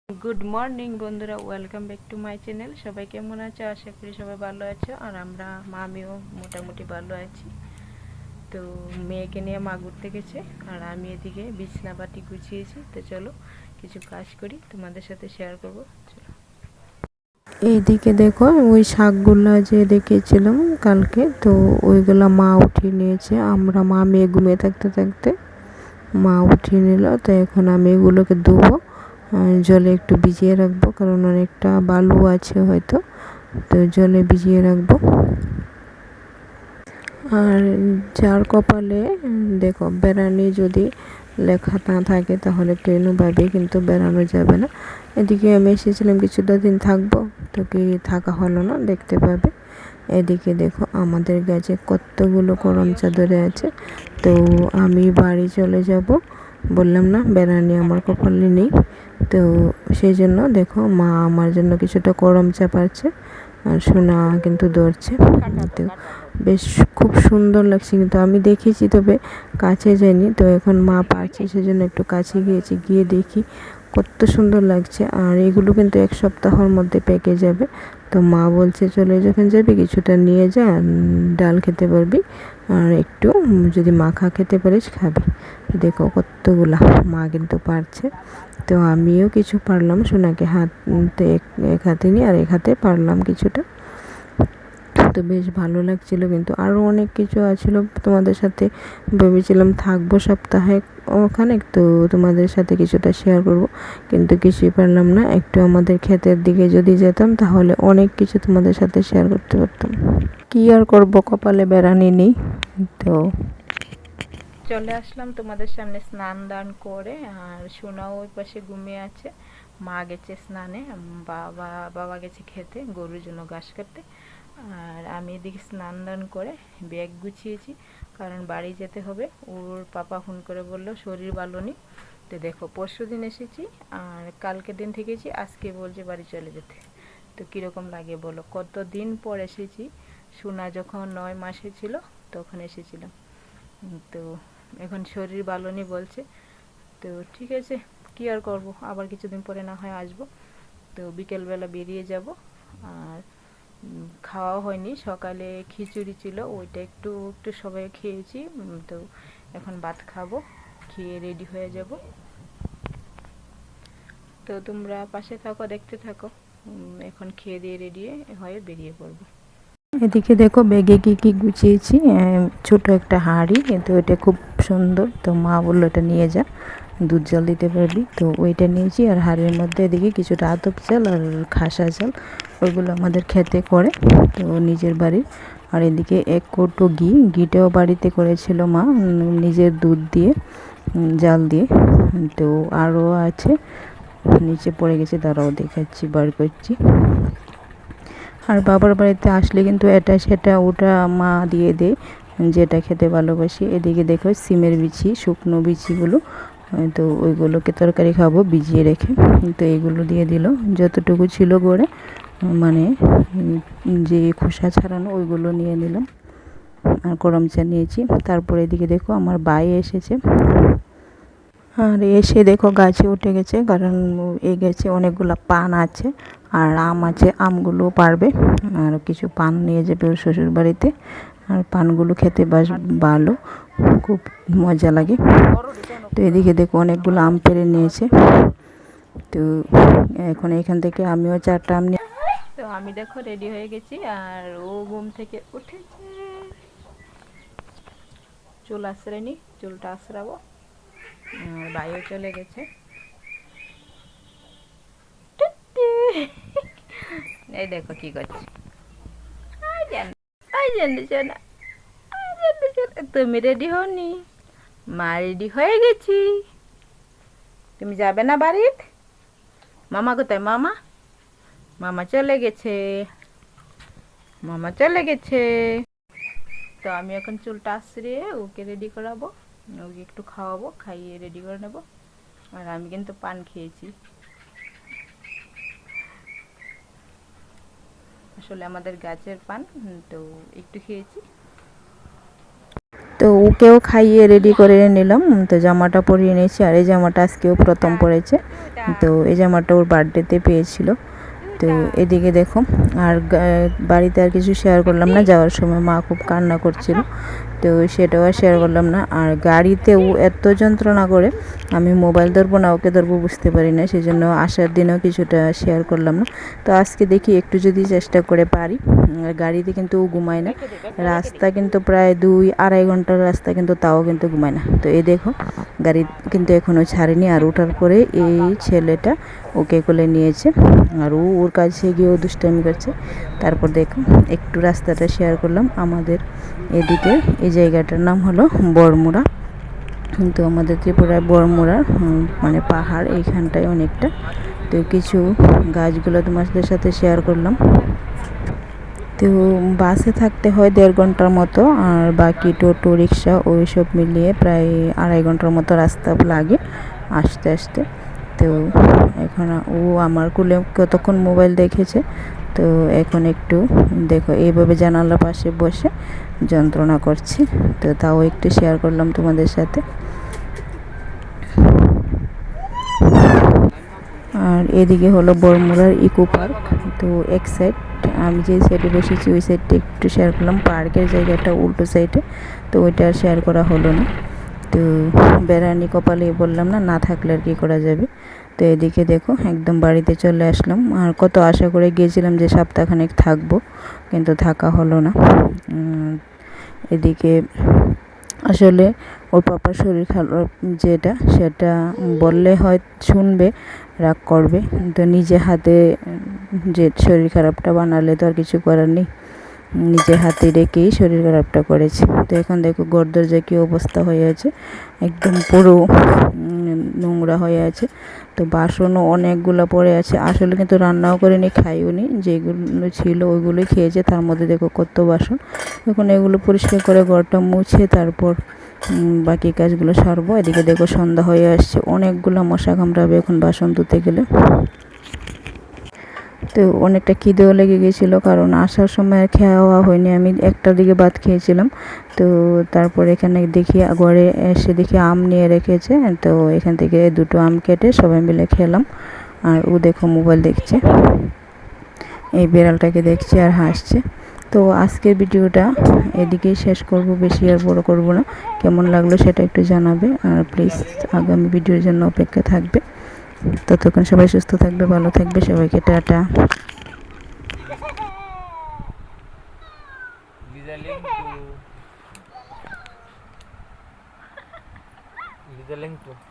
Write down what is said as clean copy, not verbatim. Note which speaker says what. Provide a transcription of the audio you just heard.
Speaker 1: Good morning বন্ধুরা, welcome back to my channel. সবাই কেমন আছো? আশা করি সবাই ভালো আছো। আর আমরা আমিও মোটামুটি ভালো আছি। তো মেয়েকে নিয়ে মা ঘুরতে গেছে, আর আমি এদিকে বিছনাপাতি গুছিয়েছি। তো চলো কিছু কাজ করি, তোমাদের সাথে শেয়ার করবো। চলো, এইদিকে দেখো ওই শাকগুলো যে দেখেছিলাম কালকে, তো ওইগুলা মা উঠিয়ে নিয়েছে। মা মেয়ে ঘুমিয়ে থাকতে থাকতে মা উঠিয়ে নিল। তো এখন আমি এগুলোকে ধুবো, জলে একটু ভিজিয়ে রাখবো, কারণ অনেকটা বালু আছে হয়তো, তো জলে ভিজিয়ে রাখবো। আর যার কপালে দেখো বেড়ানি যদি লেখা না থাকে তাহলে কেন ভাবে, কিন্তু বেড়ানো যাবে না। এদিকে আমি এসেছিলাম কিছুটা দিন থাকবো, তো কি থাকা হলো না, দেখতে পাবে। এদিকে দেখো আমাদের গাছে কতগুলো করম চাদরে আছে। তো আমি বাড়ি চলে যাব, বললাম না বেড়ানি আমার কপালে নেই। তো সেই জন্য দেখো মা আমার জন্য কিছুটা করম চা পারছে, আর সোনা কিন্তু ধরছে। তো বেশ খুব সুন্দর লাগছে, কিন্তু আমি দেখেছি তবে কাছে যাইনি। তো এখন মা পারছে, সেজন্য একটু কাছে গিয়েছি, গিয়ে দেখি কত সুন্দর লাগছে। আর এগুলো কিন্তু এক সপ্তাহের মধ্যে পেকে যাবে। তো মা বলছে চলে যখন যাবি কিছুটা নিয়ে যা, ডাল খেতে পারবি, আর একটু যদি মাখা খেতে পারিস খাবি। দেখো কতগুলা মা কিন্তু পারছে। তো আমিও কিছু পারলাম, সোনাকে হাতে এক হাতে নিয়ে আর এক হাতে পারলাম কিছুটা। তো বেশ ভালো লাগছিল, কিন্তু আরও অনেক কিছু আছিল। তোমাদের সাথে ভেবেছিলাম থাকবো সপ্তাহে ওখানে, তো তোমাদের সাথে কিছুটা শেয়ার করব, কিন্তু কিছুই পারলাম না। একটু আমাদের ক্ষেতের দিকে যদি যেতাম তাহলে অনেক কিছু তোমাদের সাথে শেয়ার করতে পারতাম। কি আর করব, কপালে বেড়ানি নেই। তো চলে আসলাম তোমাদের সামনে স্নান দান করে, আর সোনাও ওই পাশে ঘুমিয়ে আছে। মা গেছে স্নানে, বাবা গেছে খেতে, গরুর জন্য ঘাস কাটতে। আর আমি এদিকে স্নান দান করে ব্যাগ গুছিয়েছি, কারণ বাড়ি যেতে হবে। ওর পাপা ফোন করে বললো শরীর ভালো নেই। তো দেখো পরশু দিন এসেছি, আর কালকে দিন থেকেছি, আজকে বলছে বাড়ি চলে যেতে। তো কীরকম লাগে বলো, কত দিন পর এসেছি। সোনা যখন 9 মাসে ছিল তখন এসেছিলাম। তো এখন শরীর ভালো নেই বলছে। তো ঠিক আছে, কী আর করবো, আবার কিছুদিন পরে না হয় আসবো। তো বিকেলবেলা বেরিয়ে যাব। আর খাওয়া হয়নি, সকালে খিচুড়ি ছিল, ওইটা একটু একটু সবাই খেয়েছি। তো এখন ভাত খাবো, খেয়ে রেডি হয়ে যাব। তো তোমরা পাশে থাকো, দেখতে থাকো। এখন খেয়ে দিয়ে রেডি হয়ে বেরিয়ে পড়বো। এদিকে দেখো ব্যাগে কি কি গুছিয়েছি। ছোট একটা হাঁড়ি, কিন্তু এটা খুব সুন্দর। তো মা বললো এটা নিয়ে যা, দুধ জল দিতে পারবি। তো ওইটা নিয়েছি। আর হাঁড়ির মধ্যে এদিকে কিছুটা আতপ চাল আর খাসা চাল, ওইগুলো আমাদের খেতে করে, তো নিজের বাড়ির। আর এদিকে 1 কৌটো ঘিটাও বাড়িতে করেছিল মা, নিজের দুধ দিয়ে, জাল দিয়ে। তো আরও আছে, নিচে পড়ে গেছে, দাঁড়াও দেখাচ্ছি, বার করছি। আর বাবার বাড়িতে আসলে কিন্তু এটা সেটা ওটা মা দিয়ে দেয়, যেটা খেতে ভালোবাসি। এদিকে দেখো সিমের বিচি, শুকনো বিচিগুলো, তো ওইগুলোকে তরকারি খাবো ভিজিয়ে রেখে। তো এইগুলো দিয়ে দিল, যতটুকু ছিল গড়ে, মানে যে খোসা ছাড়ানো ওইগুলো নিয়ে নিলাম। আর গরম চা নিয়েছি। তারপরে এদিকে দেখো আমার ভাই এসেছে, আর এসে দেখো গাছে উঠে গেছে, কারণ এই গাছে অনেকগুলো পান আছে আর আম আছে, আমগুলো পারবে। আর কিছু পান নিয়ে যাবে ওর শ্বশুর বাড়িতে। আর পানগুলো খেতে ভালো, খুব মজা লাগে। তো এদিকে দেখো অনেকগুলো আম পেড়ে নিয়েছে। তো এখন এখান থেকে আমিও 4টা আম নিয়ে, তো আমি দেখো রেডি হয়ে গেছি, আর ও ঘুম থেকে উঠেছে। চুল আঁচড়াইনি, চুলটা আঁচড়াবো। আর ভাইও চলে গেছে। এই দেখো কি করছে, তুমি রেডি হওনি? মা রেডি হয়ে গেছি। তুমি যাবে না বাড়িতে? মামা কোথায়? মামা মামা চলে গেছে, মামা চলে গেছে। তো আমি এখন চুলটা আঁচড়িয়ে ওকে রেডি করাবো, ওকে একটু খাওয়াবো, খাইয়ে রেডি করে নেবো। আর আমি কিন্তু পান খেয়েছি, আসলে আমাদের গাছের পান, তো একটু খেয়েছি। তো ওকেও খাইয়ে রেডি করে নিলাম। তো জামাটা পরিয়ে নিয়েছি, আর এই জামাটা আজকেও প্রথম পরেছে। তো এই জামাটা ওর বার্থডেতে পেয়েছিল। তো এদিকে দেখো, আর বাড়িতে আর কিছু শেয়ার করলাম না, যাওয়ার সময় মা খুব কান্না করছিল, তো সেটাও আর শেয়ার করলাম না। আর গাড়িতেও এত যন্ত্রণা করে, আমি মোবাইল ধরবো না ওকে ধরবো বুঝতে পারি না, সেই জন্য আসার দিনেও কিছুটা শেয়ার করলাম না। তো আজকে দেখি একটু যদি চেষ্টা করে পারি। গাড়িতে কিন্তু ও ঘুমায় না, রাস্তা কিন্তু প্রায় 2-2.5 ঘন্টার রাস্তা, কিন্তু তাও কিন্তু ঘুমায় না। তো এই দেখো, গাড়ি কিন্তু এখনও ছাড়েনি, আর ওঠার পরে এই ছেলেটা ওকে কোলে নিয়েছে, আর ওর কাছে গিয়েও দুষ্টামি করছে। তারপর দেখো, একটু রাস্তাটা শেয়ার করলাম। আমাদের এদিকে এই জায়গাটার নাম হলো বড়মুড়া, কিন্তু আমাদের ত্রিপুরায় বড়মুড়া মানে পাহাড় এইখানটায় অনেকটা। তো কিছু গাছগুলো তোমাদের সাথে শেয়ার করলাম। তো বাসে থাকতে হয় 1.5 ঘন্টার মতো, আর বাকি টোটো রিক্সা ওই সব মিলিয়ে প্রায় 2.5 ঘন্টার মতো রাস্তা লাগে আসতে আসতে। তো এখন ও আমার কোলে কতক্ষণ মোবাইল দেখেছে, তো এখন একটু দেখো এইভাবে জানালার পাশে বসে যন্ত্রণা করছে। তো তাও একটু শেয়ার করলাম তোমাদের সাথে। আর এদিকে হলো বড়মুড়ার ইকো পার্ক। তো এক সাইড, আমি যে সাইডে বসেছি ওই সাইডটা একটু শেয়ার করলাম, পার্কের জায়গাটা উল্টো সাইডে, তো ওইটা আর শেয়ার করা হলো না। তো বেড়ানি কপালে বললাম না, না থাকলে আর কী করা যাবে। তো এদিকে দেখো, একদম বাড়িতে চলে আসলাম। আর কত আশা করে গিয়েছিলাম যে সপ্তাহখানেক থাকবো, কিন্তু থাকা হলো না। এদিকে আসলে ওর পাপার শরীর খারাপ, যেটা সেটা বললে হয় শুনবে, রাগ করবে, কিন্তু নিজে হাতে যে শরীর খারাপটা বানালে তো আর কিছু করার নেই। নিজে হাতে রেখেই শরীর খারাপটা করেছে। তো এখন দেখো ঘর দরজা কী অবস্থা হয়ে আছে, একদম পুরো নোংরা হয়ে আছে। তো বাসনও অনেকগুলো পড়ে আছে, আসলে কিন্তু রান্নাও করিনি, খাইও নি, যেগুলো ছিল ওইগুলোই খেয়েছে। তার মধ্যে দেখো কত বাসন। এখন এগুলো পরিষ্কার করে ঘরটা মুছে তারপর বাকি কাজগুলো সারবো। এদিকে দেখো সন্ধ্যা হয়ে আসছে, অনেকগুলো মশা কামড়াবে এখন বাসন ধুতে গেলে। তো অনেকটা খিদেও লেগে গেছিলো, কারণ আসার সময় আর খাওয়া হয়নি, আমি 1টার দিকে ভাত খেয়েছিলাম। তো তারপর এখানে দেখি ঘরে এসে দেখি আম নিয়ে রেখেছে, তো এখান থেকে 2টো আম কেটে সবাই মিলে খেলাম। আর ও দেখো মোবাইল দেখছে, এই বিড়ালটাকে দেখছে আর হাসছে। তো আজকের ভিডিওটা এদিকেই শেষ করব, বেশি আর বড় করব না। কেমন লাগলো সেটা একটু জানাবে, আর প্লিজ আগামী ভিডিওর জন্য অপেক্ষা থাকবে। ততক্ষণ সবাই সুস্থ থাকবে, ভালো থাকবে, সবাইকে টাটা।
Speaker 2: Liza Link to